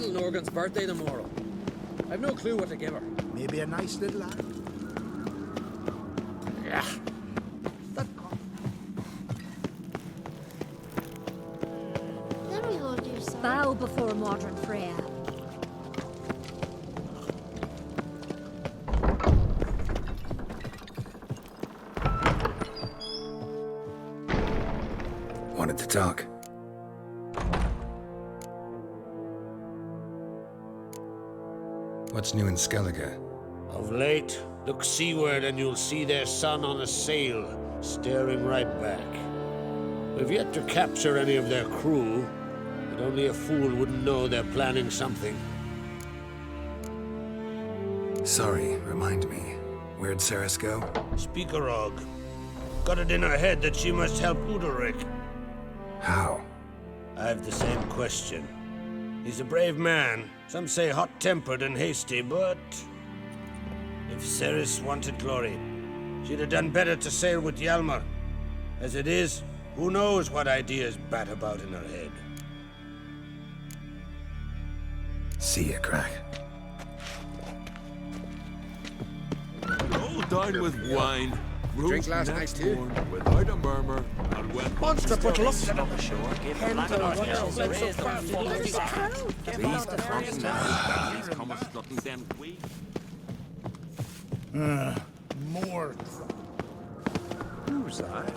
Little Norgan's birthday tomorrow. I've no clue what to give her. Maybe a nice little act. Yeah. Let me hold your son. Bow before modern Freya. Wanted to talk. What's new in Skellige? Of late, look seaward and you'll see their sun on a sail, staring right back. We've yet to capture any of their crew, but only a fool wouldn't know they're planning something. Sorry, remind me. Where'd Ceres go? Speakerog. Got it in her head that she must help Udalric. How? I have the same question. He's a brave man. Some say hot-tempered and hasty, but... if Ceres wanted glory, she'd have done better to sail with Hjalmar. As it is, who knows what ideas bat about in her head. See ya, Crack. Go down with wine. Drink last night too? Without a murmur, and when Monster put looks on the shore, give the black and white girls a raise on the floor. these fucking daddies come a strutting them we. More. Who's that?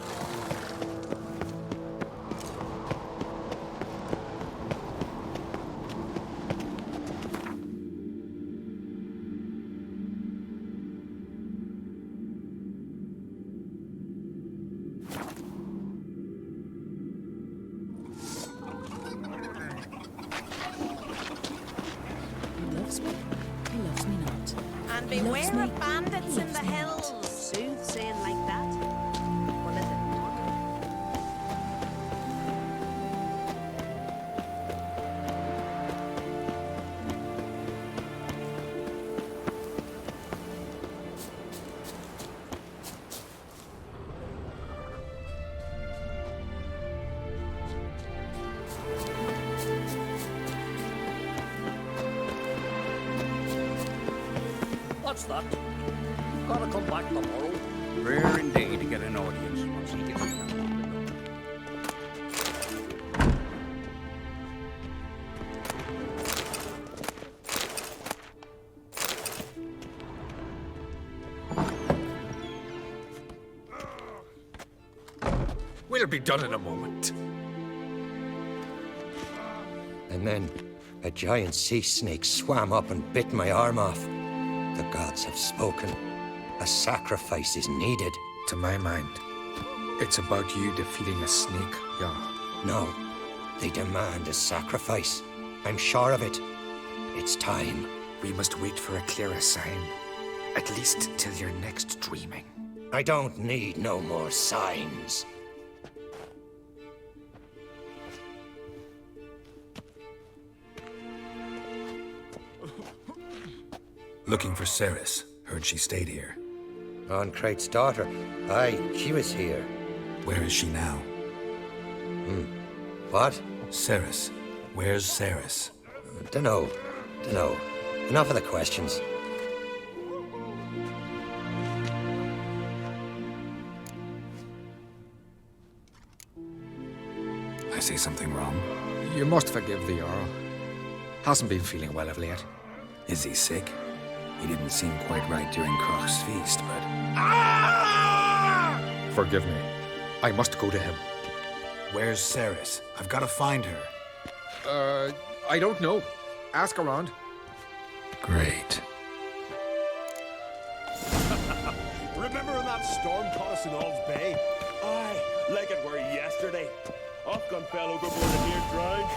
He loves me not. And beware of bandits in the hills. Soothsaying like that. What is it? What's that? Gotta come back tomorrow. Rare indeed to get an audience once he gets here. We'll be done in a moment. And then a giant sea snake swam up and bit my arm off. The gods have spoken. A sacrifice is needed. To my mind, it's about you defeating a snake, Jarl. No, they demand a sacrifice. I'm sure of it. It's time. We must wait for a clearer sign. At least till your next dreaming. I don't need no more signs. Looking for Ceres. Heard she stayed here. Oncrate's daughter. Aye, she was here. Where is she now? What? Ceres. Where's Ceres? Dunno. Enough of the questions. I say something wrong? You must forgive the Jarl. Hasn't been feeling well of late. Is he sick? He didn't seem quite right during Croc's feast, but... Forgive me. I must go to him. Where's Ceres? I've got to find her. I don't know. Ask around. Great. Remember when that storm caught us in Ald's Bay? Aye, like it were yesterday. Afghan fell overboard and near drowned.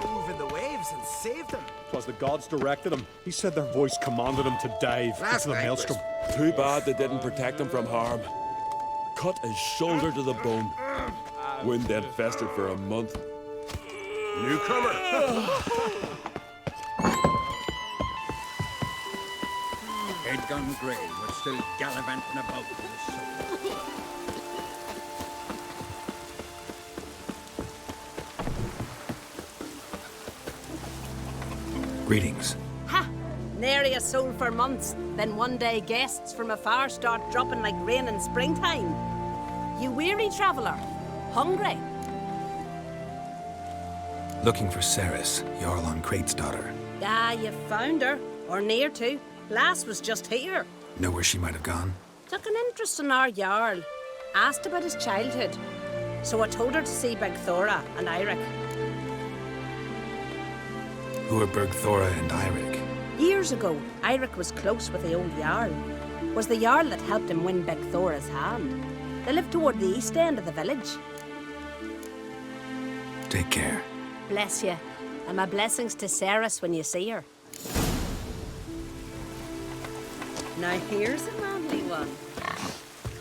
Dove in the waves and saved them. 'Twas the gods directed him. He said their voice commanded him to dive into the maelstrom. Too bad they didn't protect him from harm. Cut his shoulder to the bone. Wound had festered for a month. Newcomer! Headgun Grey was still gallivanting about in the sun. Greetings. Ha! Nary a soul for months. Then one day guests from afar start dropping like rain in springtime. You weary traveller? Hungry? Looking for Ceres, Jarl on Crate's daughter. Ah, you found her. Or near to. Lass was just here. Know where she might have gone? Took an interest in our Jarl. Asked about his childhood. So I told her to see Bergthora and Eirik. Who are Bergthora and Eirik? Years ago, Eirik was close with the old Jarl. Was the Jarl that helped him win Bergthora's hand. They live toward the east end of the village. Take care. Bless you. And my blessings to Ceres when you see her. Now here's a manly one.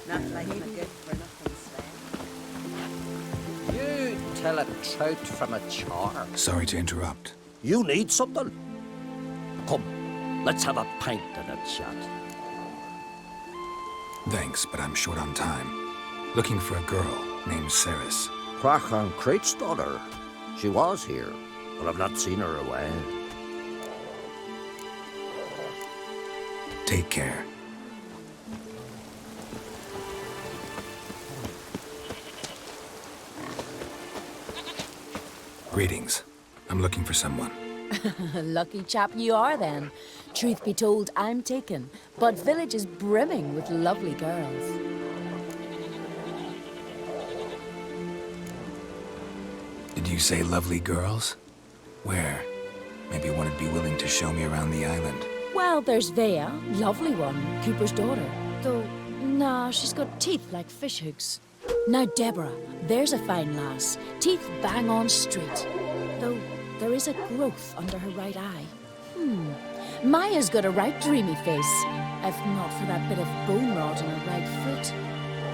Not like a good for nothing slave. You tell a trout from a char. Sorry to interrupt. You need something? Come, let's have a pint and a chat. Thanks, but I'm short on time. Looking for a girl named Ceres. Crach on Crate's daughter. She was here, but I've not seen her away. Take care. Greetings. I'm looking for someone. Lucky chap you are then. Truth be told, I'm taken, but village is brimming with lovely girls. Did you say lovely girls? Where? Maybe one would be willing to show me around the island. Well, there's Vea, lovely one, Cooper's daughter. Though, nah, she's got teeth like fishhooks. Now Deborah, there's a fine lass, teeth bang on straight. Though there is a growth under her right eye. Maya's got a right dreamy face, if not for that bit of bone rot in her right foot.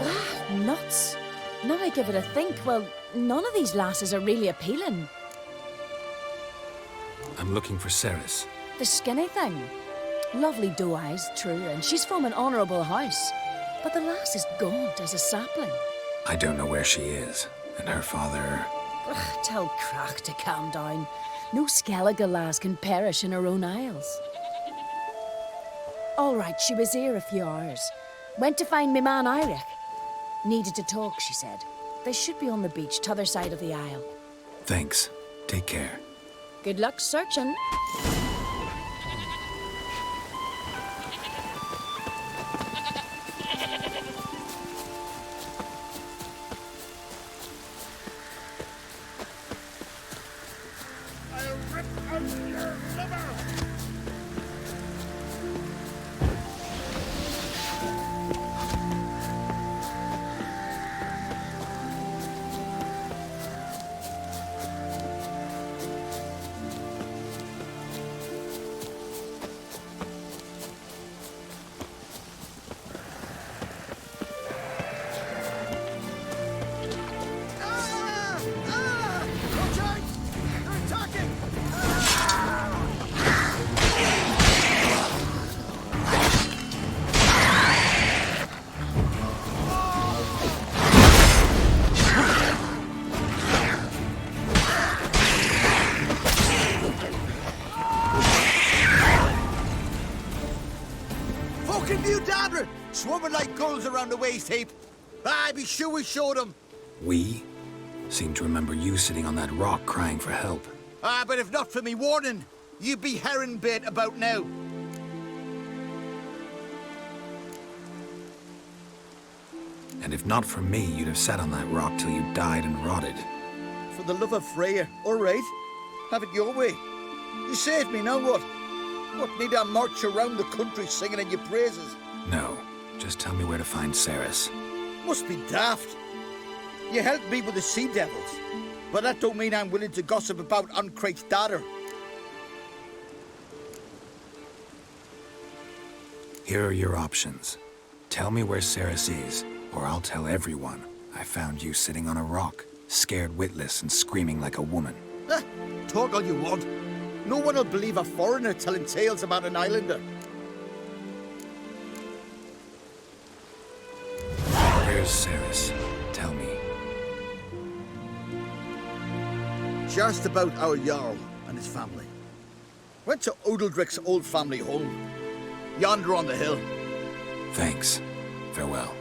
Ah, nuts. Now I give it a think, well, none of these lasses are really appealing. I'm looking for Ceres. The skinny thing. Lovely doe eyes, true, and she's from an honourable house. But the lass is gaunt as a sapling. I don't know where she is, and her father... Ugh, tell Crach to calm down. No Skellige lass can perish in her own isles. All right, she was here a few hours. Went to find me man Eirik. Needed to talk, she said. They should be on the beach, t'other side of the isle. Thanks. Take care. Good luck searching. I'll rip out your liver! Swarming like gulls around the waist heap. Aye, be sure we showed them. We? Seem to remember you sitting on that rock crying for help. Ah, but if not for me warning, you'd be herring bait about now. And if not for me, you'd have sat on that rock till you died and rotted. For the love of Freya, all right. Have it your way. You saved me, now what? What, need I march around the country singing in your praises? No. Just tell me where to find Ceres. Must be daft. You helped me with the sea devils, but that don't mean I'm willing to gossip about Uncrate's daughter. Here are your options. Tell me where Ceres is, or I'll tell everyone I found you sitting on a rock, scared witless and screaming like a woman. Talk all you want. No one will believe a foreigner telling tales about an islander. Where's Ceres? Tell me. Just about our Jarl and his family. Went to Udaldric's old family home. Yonder on the hill. Thanks. Farewell.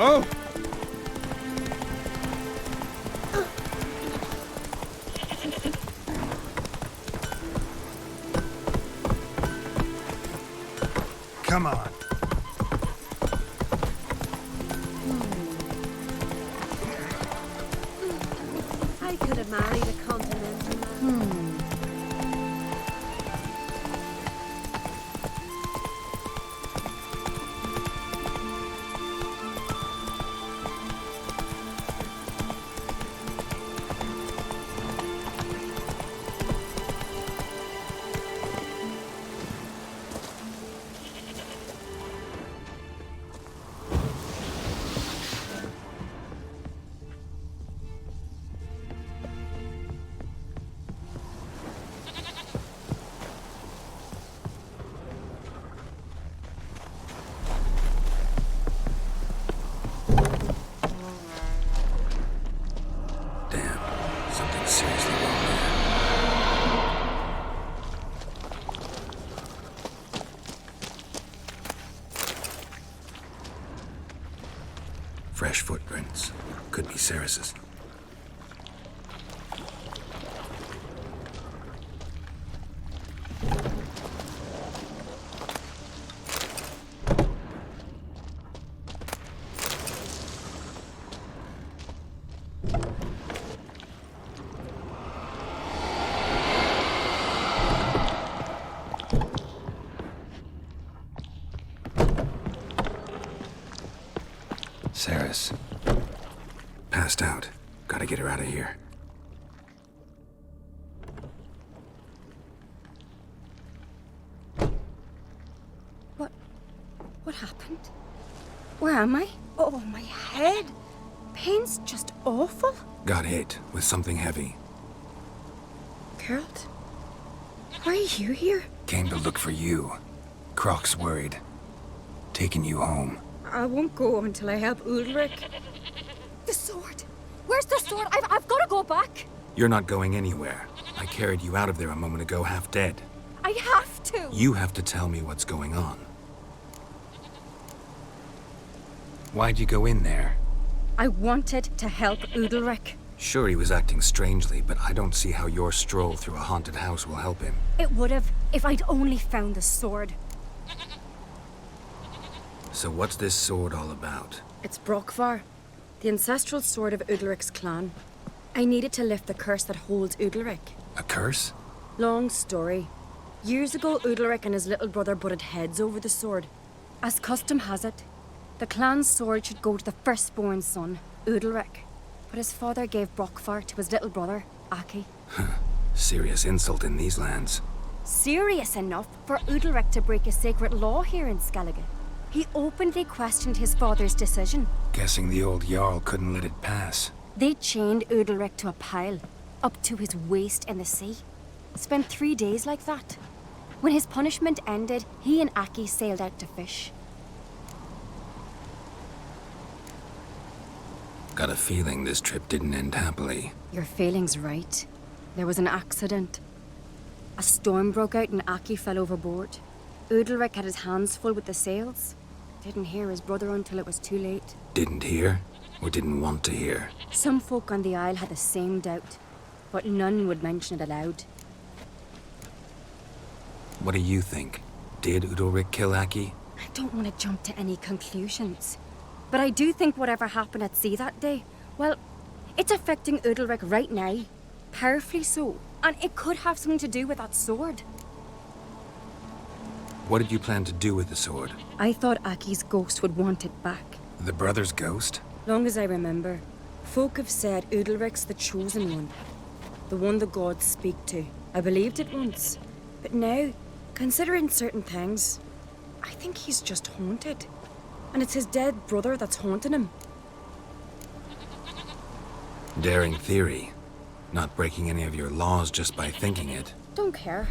Oh! Come on. I could have married a continental man. Fresh footprints. Could be Ceres's. Ceres. Passed out. Gotta get her out of here. What happened? Where am I? Oh, my head. Pain's just awful. Got hit with something heavy. Geralt? Why are you here? Came to look for you. Croc's worried. Taking you home. I won't go until I help Udalric. The sword! Where's the sword? I've got to go back! You're not going anywhere. I carried you out of there a moment ago half dead. I have to! You have to tell me what's going on. Why'd you go in there? I wanted to help Udalric. Sure, he was acting strangely, but I don't see how your stroll through a haunted house will help him. It would have, if I'd only found the sword. So what's this sword all about? It's Brokvar, the ancestral sword of Udalric's clan. I needed to lift the curse that holds Udalric. A curse? Long story. Years ago, Udalric and his little brother butted heads over the sword. As custom has it, the clan's sword should go to the firstborn son, Udalric. But his father gave Brokvar to his little brother, Aki. Serious insult in these lands. Serious enough for Udalric to break a sacred law here in Skellige. He openly questioned his father's decision. Guessing the old Jarl couldn't let it pass. They chained Udalric to a pile, up to his waist in the sea. Spent 3 days like that. When his punishment ended, he and Aki sailed out to fish. Got a feeling this trip didn't end happily. Your feeling's right. There was an accident. A storm broke out and Aki fell overboard. Udalric had his hands full with the sails. Didn't hear his brother until it was too late. Didn't hear? Or didn't want to hear? Some folk on the Isle had the same doubt, but none would mention it aloud. What do you think? Did Udalric kill Aki? I don't want to jump to any conclusions. But I do think whatever happened at sea that day, well, it's affecting Udalric right now. Powerfully so. And it could have something to do with that sword. What did you plan to do with the sword? I thought Aki's ghost would want it back. The brother's ghost? Long as I remember, folk have said Udalric's the chosen one. The one the gods speak to. I believed it once. But now, considering certain things, I think he's just haunted. And it's his dead brother that's haunting him. Daring theory. Not breaking any of your laws just by thinking it. Don't care.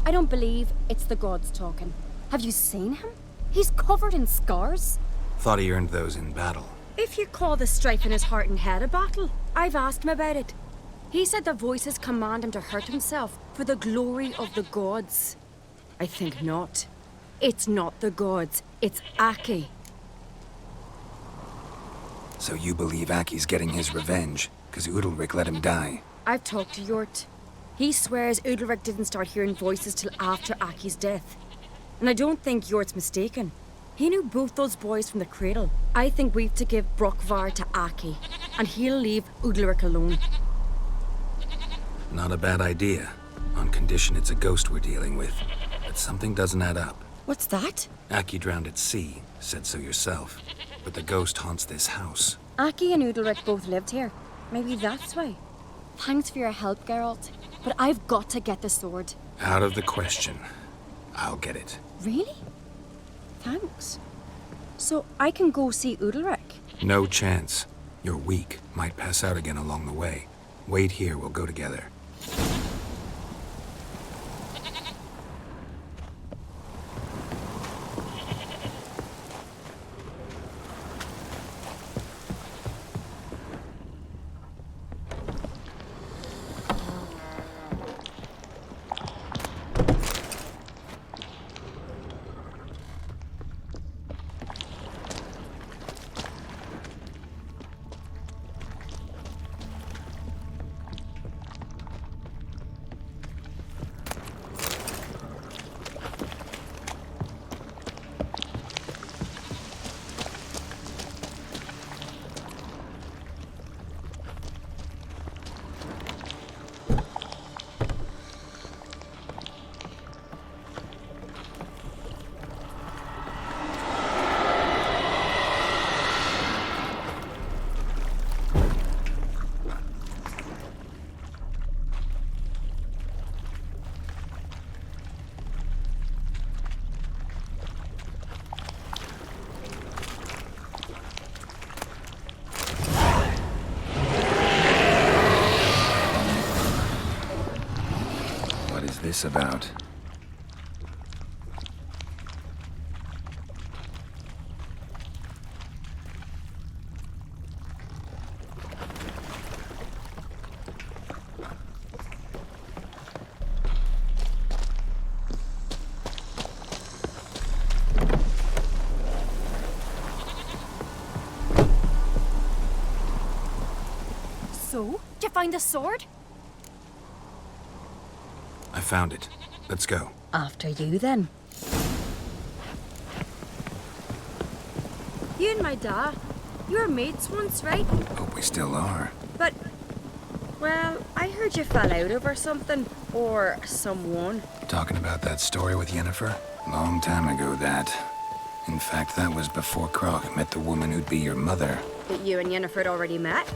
I don't believe it's the gods talking. Have you seen him? He's covered in scars. Thought he earned those in battle. If you call the strife in his heart and head a battle, I've asked him about it. He said the voices command him to hurt himself for the glory of the gods. I think not. It's not the gods, it's Aki. So you believe Aki's getting his revenge, because Udalric let him die? I've talked to Yort. He swears Udalric didn't start hearing voices till after Aki's death. And I don't think Yort's mistaken. He knew both those boys from the cradle. I think we've to give Brokvar to Aki, and he'll leave Udalric alone. Not a bad idea, on condition it's a ghost we're dealing with. But something doesn't add up. What's that? Aki drowned at sea, said so yourself. But the ghost haunts this house. Aki and Udalric both lived here. Maybe that's why. Thanks for your help, Geralt. But I've got to get the sword. Out of the question. I'll get it. Really? Thanks. So I can go see Udalric? No chance. You're weak. Might pass out again along the way. Wait here, we'll go together. This about? So, did you find the sword? I found it. Let's go. After you, then. You and my dad, you were mates once, right? Hope we still are. But, well, I heard you fell out over something. Or someone. Talking about that story with Yennefer? Long time ago, that. In fact, that was before Croc met the woman who'd be your mother. But you and Yennefer had already met?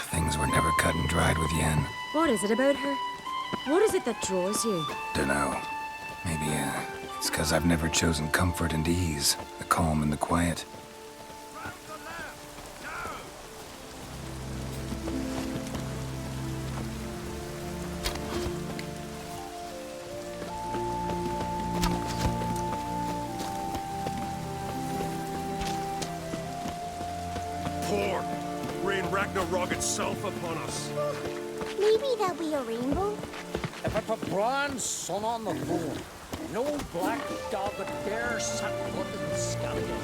Things were never cut and dried with Yen. What is it about her? What is it that draws you? Dunno. Maybe, it's 'cause I've never chosen comfort and ease, the calm and the quiet. Pour! Rain Ragnarok itself upon us. Maybe there'll be a rainbow. If I put bronze sun on the moon, no black dog would dare set foot in the sky again.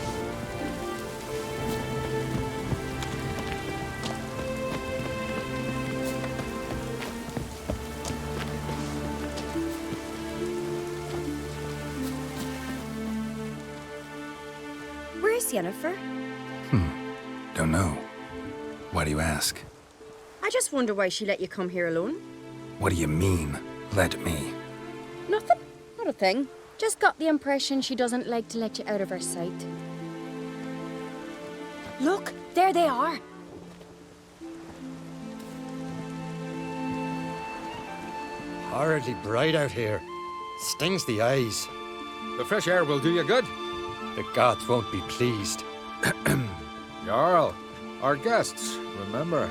Where's Yennefer? Don't know. Why do you ask? I I just wonder why she let you come here alone. What do you mean, let me? Nothing. Not a thing. Just got the impression she doesn't like to let you out of her sight. Look, there they are. Horridly bright out here. Stings the eyes. The fresh air will do you good. The gods won't be pleased. Jarl, our guests, remember.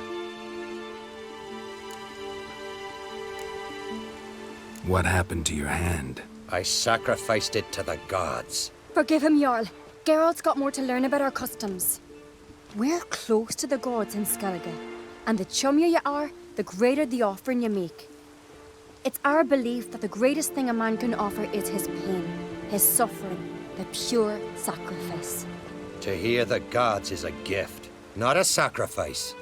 What happened to your hand? I sacrificed it to the gods. Forgive him, Jarl. Geralt's got more to learn about our customs. We're close to the gods in Skellige, and the chummier you are, the greater the offering you make. It's our belief that the greatest thing a man can offer is his pain, his suffering, the pure sacrifice. To hear the gods is a gift, not a sacrifice.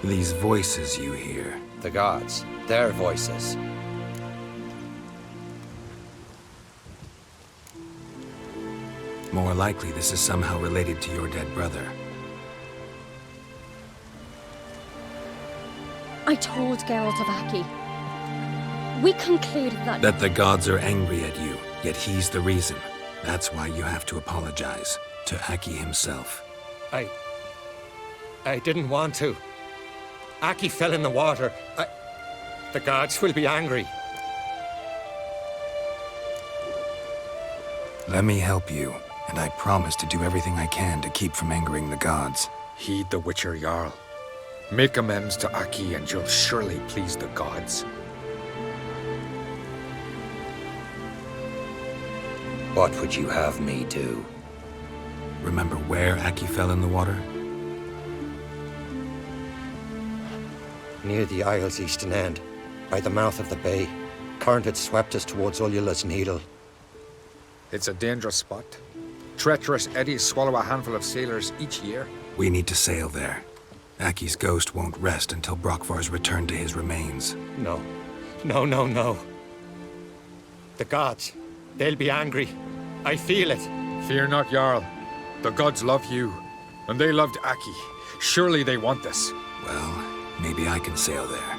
These voices you hear. The gods, their voices. More likely this is somehow related to your dead brother. I told Geralt of Aki. We concluded that... That the gods are angry at you, yet he's the reason. That's why you have to apologize to Aki himself. I didn't want to. Aki fell in the water. The gods will be angry. Let me help you, and I promise to do everything I can to keep from angering the gods. Heed the Witcher Jarl. Make amends to Aki and you'll surely please the gods. What would you have me do? Remember where Aki fell in the water? Near the Isle's eastern end, by the mouth of the bay. Current had swept us towards Ullula's Needle. It's a dangerous spot. Treacherous eddies swallow a handful of sailors each year. We need to sail there. Aki's ghost won't rest until Brokvar's returned to his remains. No. No. The gods, they'll be angry. I feel it. Fear not, Jarl. The gods love you, and they loved Aki. Surely they want this. Well, maybe I can sail there.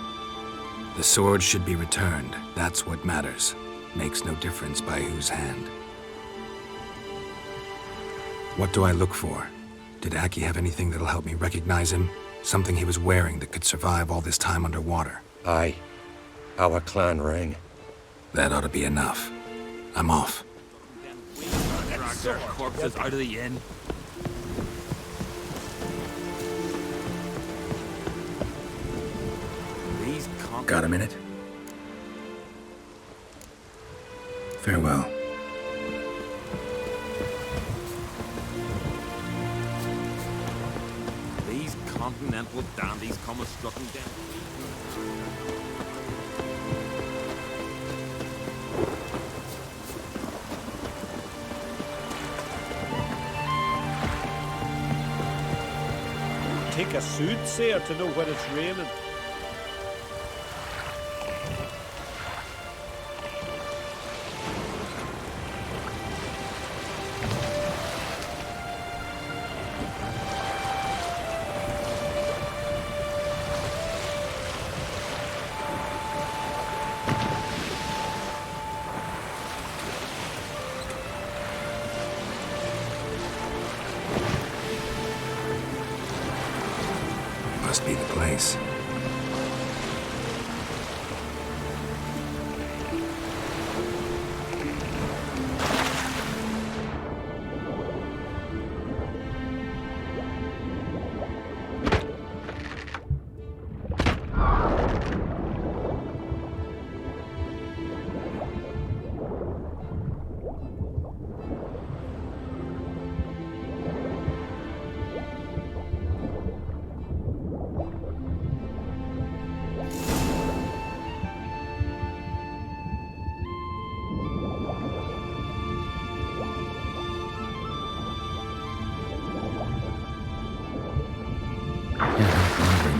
The sword should be returned. That's what matters. Makes no difference by whose hand. What do I look for? Did Aki have anything that'll help me recognize him? Something he was wearing that could survive all this time underwater? Aye. Our clan ring. That ought to be enough. I'm off. Drag their corpses out of the inn. Got a minute? Farewell. These continental dandies come a strutting down. Take a soothsayer to know when it's raining. Must be the place.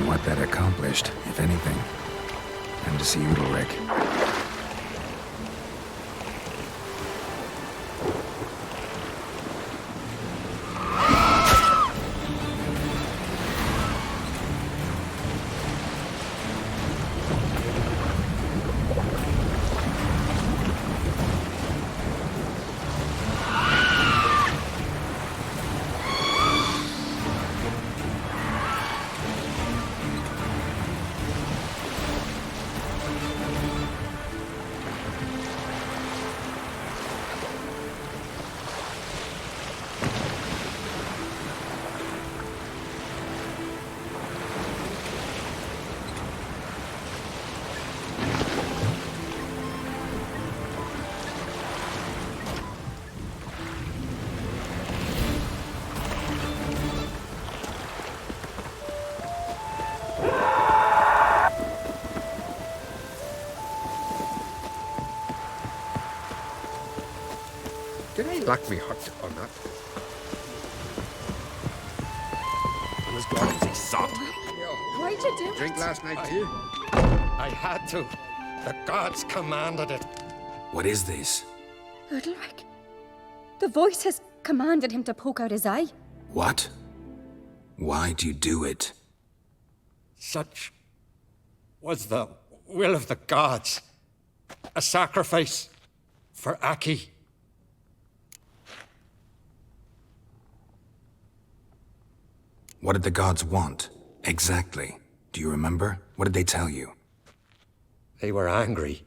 What that accomplished, if anything. And to see Udalric. Black me hot on that. And his God, he's soft. Why'd you do Drink it? last night too? I had to. The gods commanded it. What is this? Udalric. The voice has commanded him to poke out his eye. What? Why'd you do it? Such was the will of the gods. A sacrifice for Aki. What did the gods want? Exactly. Do you remember? What did they tell you? They were angry.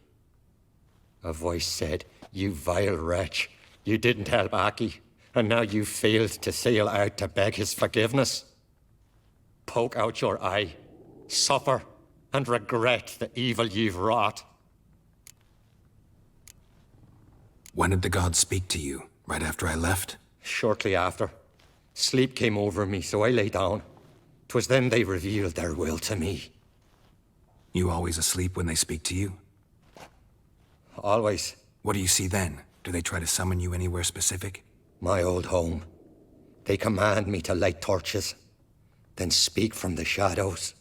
A voice said, "You vile wretch, you didn't help Aki, and now you failed to sail out to beg his forgiveness. Poke out your eye, suffer, and regret the evil you've wrought." When did the gods speak to you? Right after I left? Shortly after. Sleep came over me, so I lay down. 'Twas then they revealed their will to me. You always asleep when they speak to you? Always. What do you see then? Do they try to summon you anywhere specific? My old home. They command me to light torches, then speak from the shadows.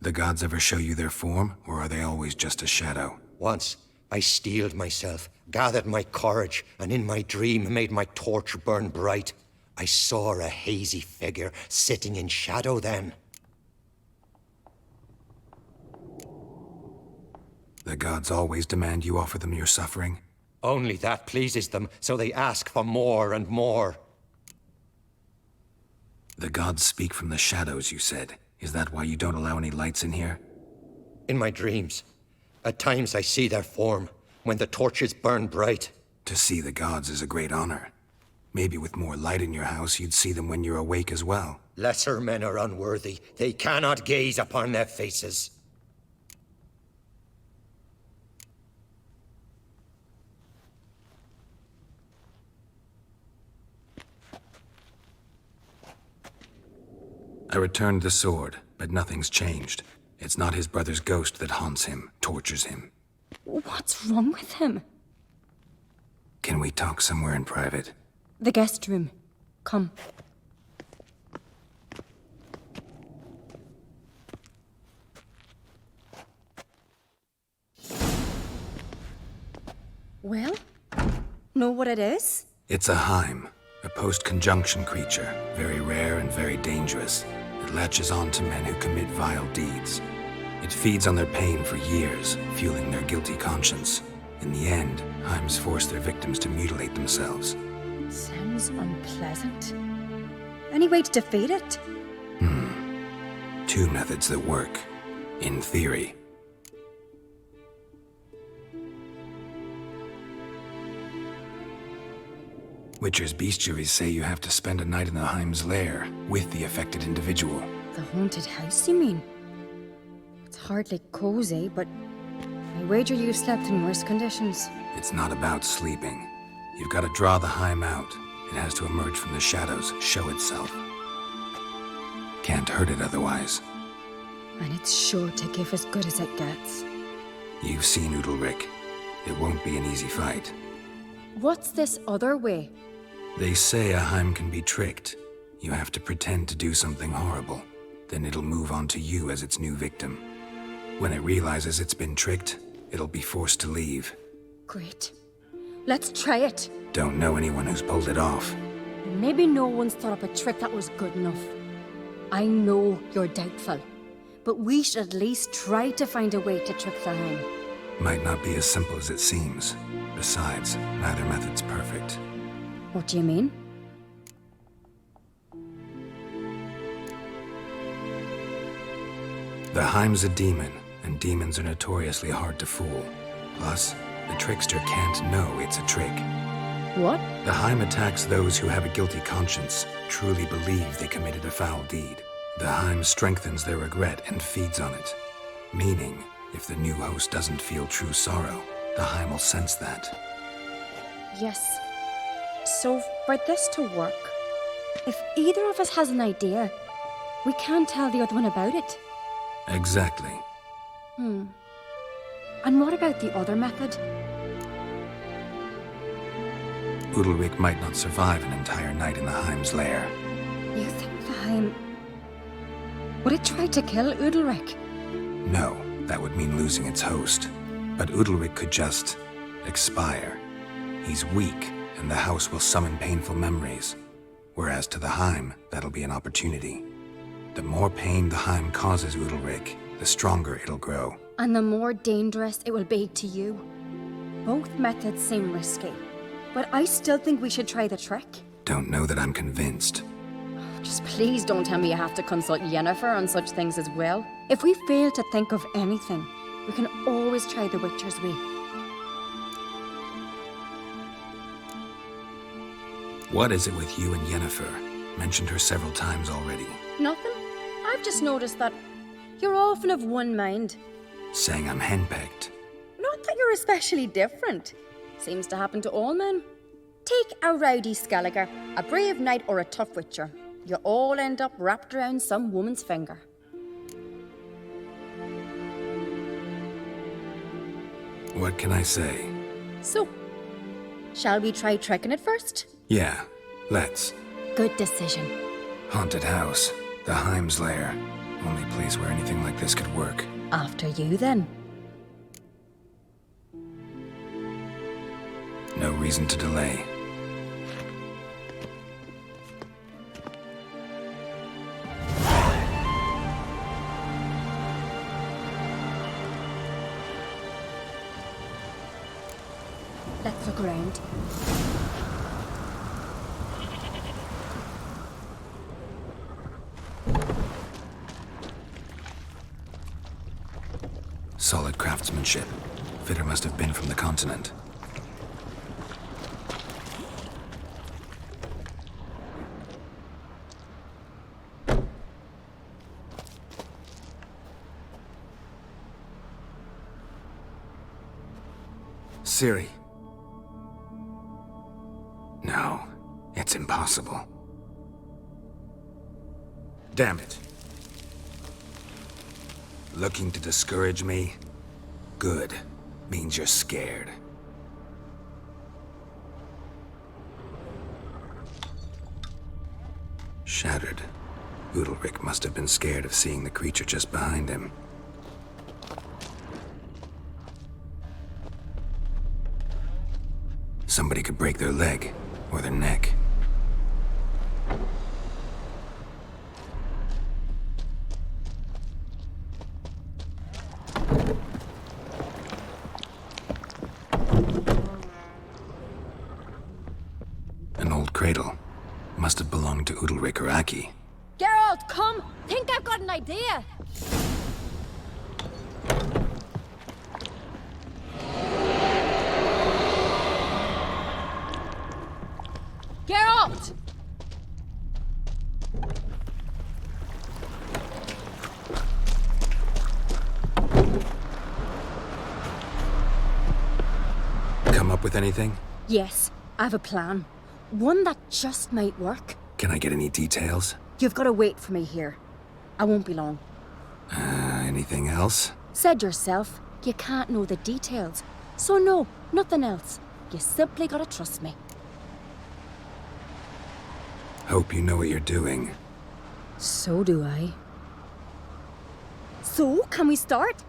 The gods ever show you their form, or are they always just a shadow? Once, I steeled myself, gathered my courage, and in my dream made my torch burn bright. I saw a hazy figure sitting in shadow then. The gods always demand you offer them your suffering? Only that pleases them, so they ask for more and more. The gods speak from the shadows, you said. Is that why you don't allow any lights in here? In my dreams, at times I see their form, when the torches burn bright. To see the gods is a great honor. Maybe with more light in your house, you'd see them when you're awake as well. Lesser men are unworthy. They cannot gaze upon their faces. I returned the sword, but nothing's changed. It's not his brother's ghost that haunts him, tortures him. What's wrong with him? Can we talk somewhere in private? The guest room. Come. Well, know what it is? It's a Heim, a post-conjunction creature, very rare and very dangerous. It latches on to men who commit vile deeds. It feeds on their pain for years, fueling their guilty conscience. In the end, Heims force their victims to mutilate themselves. Sounds unpleasant. Any way to defeat it? Two methods that work. In theory. Witcher's bestiaries say you have to spend a night in the Heim's lair with the affected individual. The haunted house, you mean? It's hardly cozy, but I wager you've slept in worse conditions. It's not about sleeping. You've got to draw the Heim out. It has to emerge from the shadows, show itself. Can't hurt it otherwise. And it's sure to give as good as it gets. You've seen Udalric. It won't be an easy fight. What's this other way? They say a Heim can be tricked. You have to pretend to do something horrible. Then it'll move on to you as its new victim. When it realizes it's been tricked, it'll be forced to leave. Great. Let's try it. Don't know anyone who's pulled it off. Maybe no one's thought up a trick that was good enough. I know you're doubtful, but we should at least try to find a way to trick the Heim. Might not be as simple as it seems. Besides, neither method's perfect. What do you mean? The Heim's a demon, and demons are notoriously hard to fool. Plus, the trickster can't know it's a trick. What? The Heim attacks those who have a guilty conscience, truly believe they committed a foul deed. The Heim strengthens their regret and feeds on it. Meaning, if the new host doesn't feel true sorrow, the Heim will sense that. Yes. So, for this to work, if either of us has an idea, we can tell the other one about it. Exactly. And what about the other method? Udalric might not survive an entire night in the Heim's lair. You think the Heim would it try to kill Udalric? No, that would mean losing its host. But Udalric could just expire. He's weak, and the house will summon painful memories. Whereas to the Heim, that'll be an opportunity. The more pain the Heim causes Udalric, the stronger it'll grow. And the more dangerous it will be to you. Both methods seem risky, but I still think we should try the trick. Don't know that I'm convinced. Just please don't tell me you have to consult Yennefer on such things as well. If we fail to think of anything, we can always try the Witcher's way. What is it with you and Yennefer? Mentioned her several times already. Nothing. I've just noticed that you're often of one mind. Saying I'm henpecked. Not that you're especially different. Seems to happen to all men. Take a rowdy Skelliger, a brave knight, or a tough witcher. You all end up wrapped around some woman's finger. What can I say? So, shall we try tricking it first? Yeah, let's. Good decision. Haunted house. The Heim's lair. Only place where anything like this could work. After you, then. No reason to delay. Let's look around. Solid craftsmanship. Fitter must have been from the continent. Ciri. No, it's impossible. Damn it. Looking to discourage me? Good. Means you're scared. Shattered. Udalric must have been scared of seeing the creature just behind him. Somebody could break their leg, or their neck. An old cradle. Must have belonged to Udalric or Aki. Geralt, come! Think I've got an idea! Geralt! Come up with anything? Yes, I have a plan. One that just might work. Can I get any details? You've got to wait for me here. I won't be long. Anything else? Said yourself, you can't know the details. So no, nothing else. You simply gotta trust me. Hope you know what you're doing. So do I. So, can we start?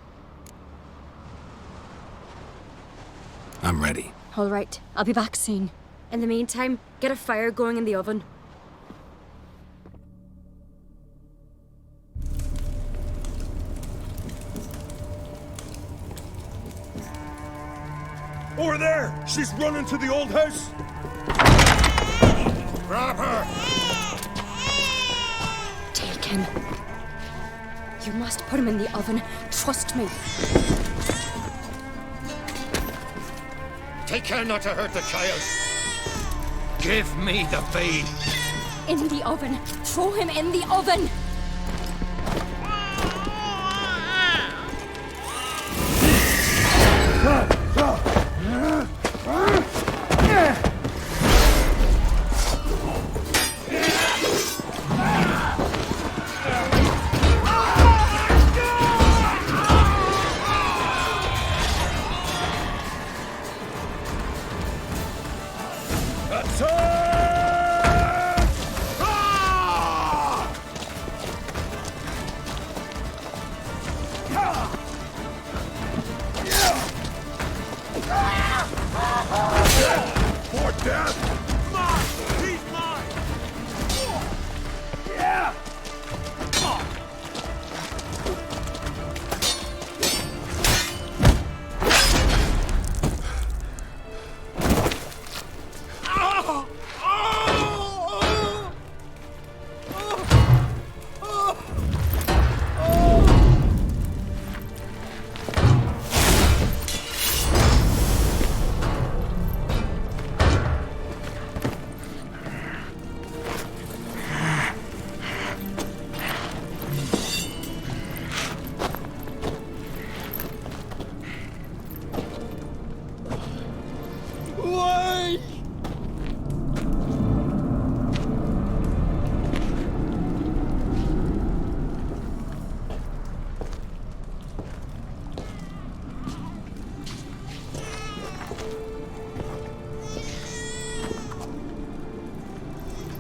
I'm ready. All right, I'll be back soon. In the meantime, get a fire going in the oven. Over there! She's running to the old house! Grab her! Take him. You must put him in the oven. Trust me. Take care not to hurt the child. Give me the feed. In the oven. Throw him in the oven.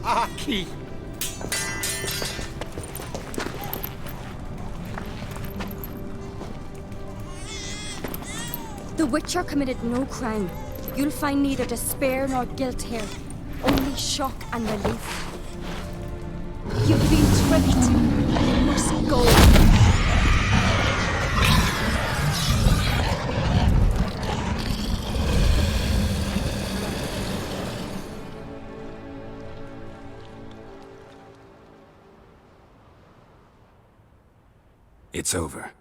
Aki! The Witcher committed no crime. You'll find neither despair nor guilt here. Only shock and relief. You've been tricked. You must go. It's over.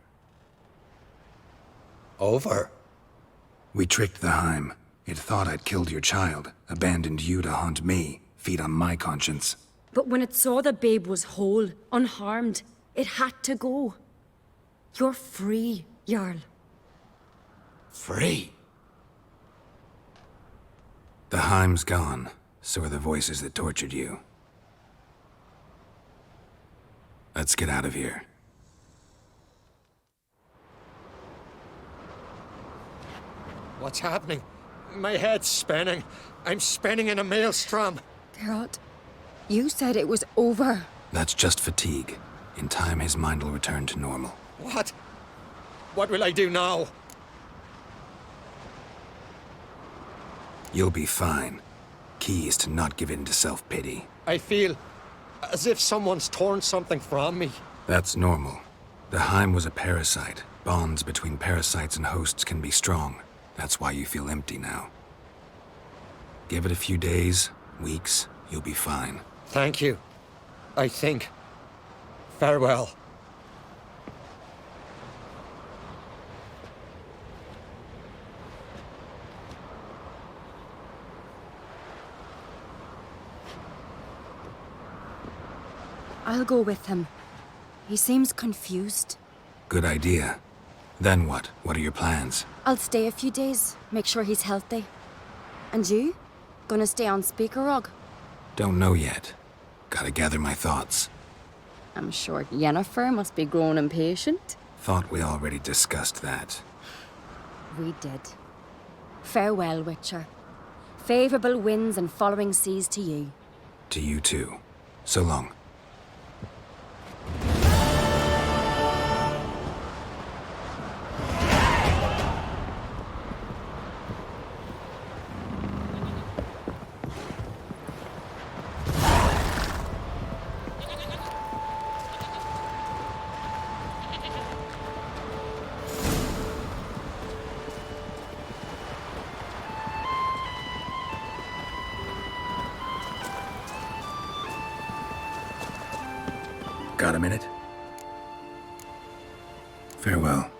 Over? We tricked the Heim. It thought I'd killed your child, abandoned you to haunt me, feed on my conscience. But when it saw the babe was whole, unharmed, it had to go. You're free, Jarl. Free? The Heim's gone, so are the voices that tortured you. Let's get out of here. What's happening? My head's spinning. I'm spinning in a maelstrom. Geralt, you said it was over. That's just fatigue. In time, his mind will return to normal. What? What will I do now? You'll be fine. Key is to not give in to self-pity. I feel as if someone's torn something from me. That's normal. The Heim was a parasite. Bonds between parasites and hosts can be strong. That's why you feel empty now. Give it a few days, weeks, you'll be fine. Thank you. I think. Farewell. I'll go with him. He seems confused. Good idea. Then what? What are your plans? I'll stay a few days, make sure he's healthy. And you? Gonna stay on Speaker Rog? Don't know yet. Gotta gather my thoughts. I'm sure Yennefer must be grown impatient. Thought we already discussed that. We did. Farewell, Witcher. Favourable winds and following seas to you. To you too. So long. Got a minute? Farewell.